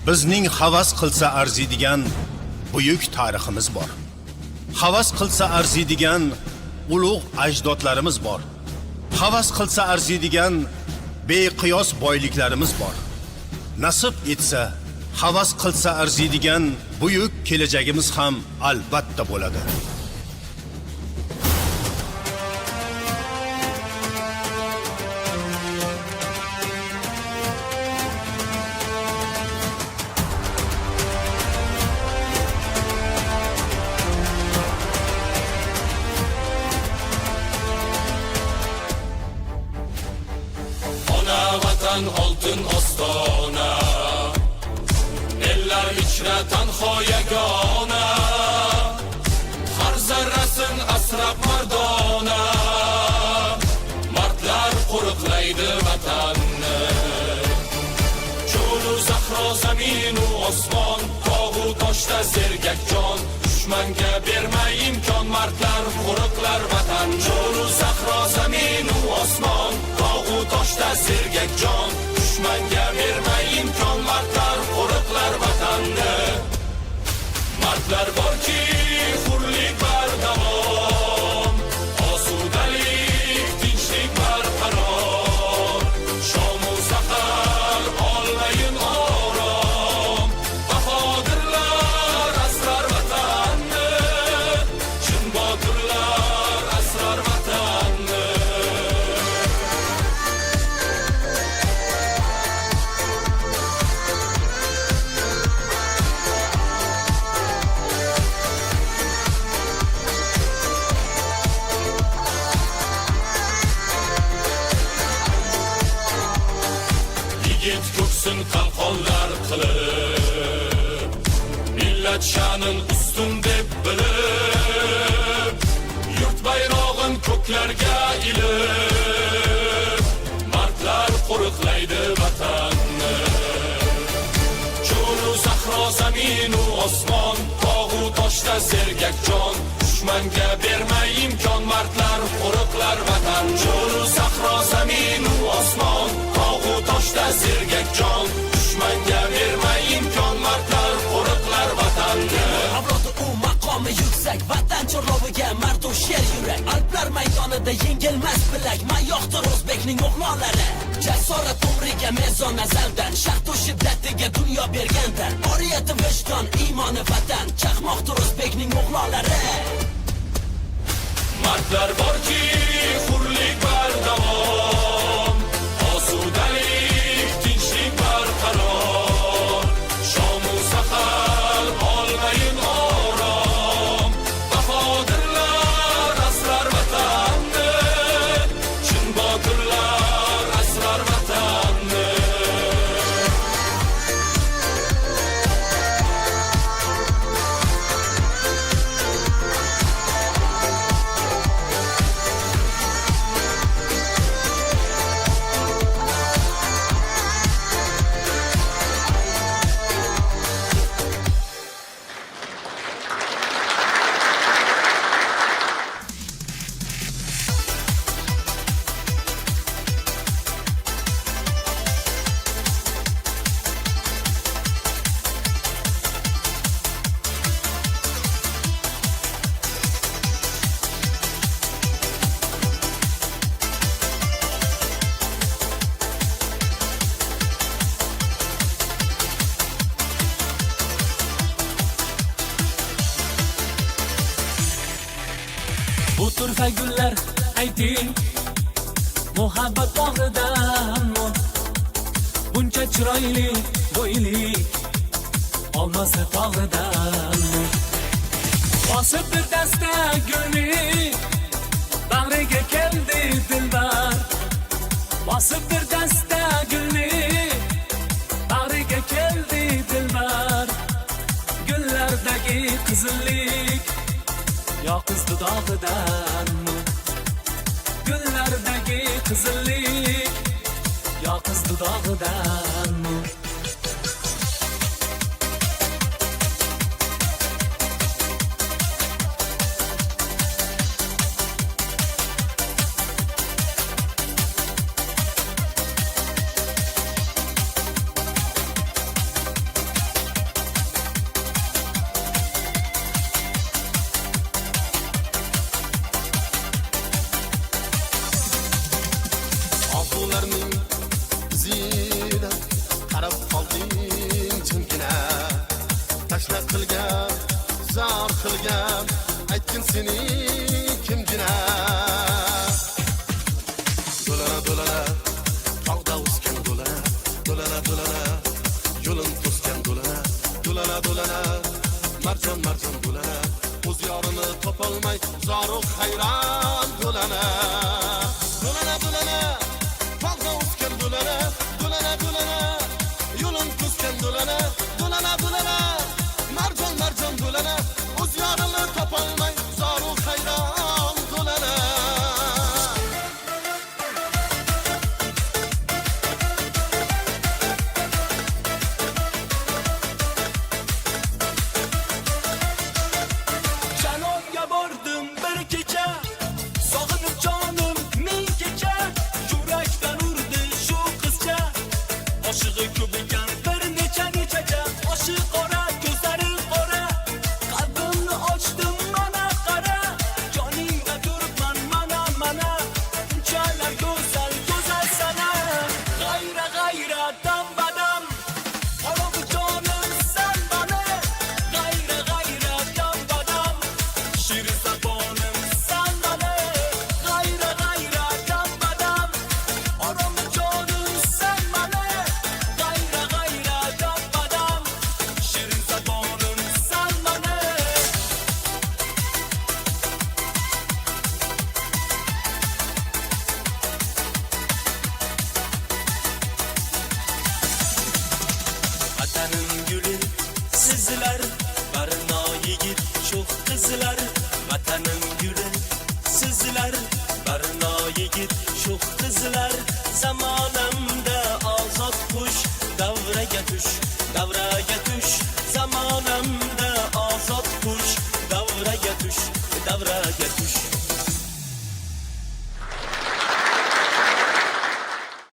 Bizning havas qilsa arziydigan buyuk tariximiz bor. Havas qilsa arziydigan ulug' ajdodlarimiz bor. Havas qilsa arziydigan beqiyos boyliklarimiz bor. Nasib etsa, havas qilsa arziydigan buyuk kelajagimiz ham albatta bo'ladi. Vatan oltin ostona, eller ichra tanho yagona, har zarrasin asrab mardona, mardlar qo'riqlaydi vatanni. Cho'lu zahro zaminu osmon, tog'u toshda sergak jon, dushmanga bermay imkon, mardlar qo'riqlar vatan. Cho'lu zahro zaminu osmon, tog'u toshda sergak jon, dushmanga bermay imkon, mardlar qo'riqlar vatanni. Mardlar borki hurlik bardavom, osudalik tinchlik barqaror, shomu sahar olmayin orom, bahodirlar asrar vatanni, chin botirlar asrar vatanni. Yigit ko'ksin qalqonlar qilib, millat sha'nin ustun deb bilib, yurt bayrog'in ko'klarga ilib, mardlar qo'riqlaydi vatanni. Cho'lu sahro zaminu osmon, tog'u toshda sergak jon, dushmanga bermay imkon, mardlar qo'riqlar vatan. Cho'lu sahro zaminu osmon, tog'u toshda sergak jon, dushmanga bermay imkon, mardlar qo'riqlar vatanni. Avlodi u maqomi yuksak, vatan chorloviga mardu sher yurak, alplar maydonida yengilmas bilak, mayoqdir o'zbekning o'g'lonlari. Jasorat umriga mezon azaldan, shahdu shiddatiga dunyo bergandan, oriyati vijdon iymoni vatan, chaqmoqdir o'zbekning o'g'lonlari. Mardlar borki hurlik bardavom, osudalik tinchlik barqaror, shomu sahar olmayin orom, bahodirlar asrar vatanni, chin botirlar asrar vatanni. Bu turfa gullar ayting, muhabbat bag'ridanmi? Buncha chiroyli bo'ylik olmasa tog'idanmi? Bosib bir dasta gulni bag'riga keldi dilbar, bosib bir dasta gulni bag'riga keldi dilbar. Gullardagi qizillik yoqiz dudog'idanmi? Gullardagi qizillik yoqiz dudog'idanmi? ko'ngling jimgina tashla qilgan zor qilgan aytgin seni kimgina do'lana do'lana tog'da o'sgan do'lana do'lana do'lana yo'lin to'sgan do'lana do'lana do'lana marjon marjon do'lana o'z yorini topolmay zoru hayron do'lana do'lana do'lana tog'da o'sgan do'lana do'lana do'lana yo'lin to'sgan do'lana do'lana do'lana marjon marjon do'lana o'z yorini topolmay zoru hayron do'lana Jalolga bordim bir kecha, sog'inib jonim ming kecha, yurakdan urdi shu qizcha, oshig'i ko'p ekan bir necha nechacha, oshi qora, ko'zlari qora, qalbimni ochdim mana qara, joningda turibman mana mana, unchalar go'zal go'zal sana, g'ayra g'ayra dam badam, qoldi jonim san bana, g'ayra g'ayra dam badam. Shirin zabonim san bana, g'ayra g'ayra dam badam, orom jonim san bana, g'ayra g'ayra dam badam, shirin zabonim san bana. Vatanim guli sizlar, barno yigit sho'x qizlar. Vatanim guli sizlar, barno yigit sho'x qizlar. Zamonamda ozod qush, davraga tush, davraga tush. Zamonamda ozod qush, davraga tush, davraga tush.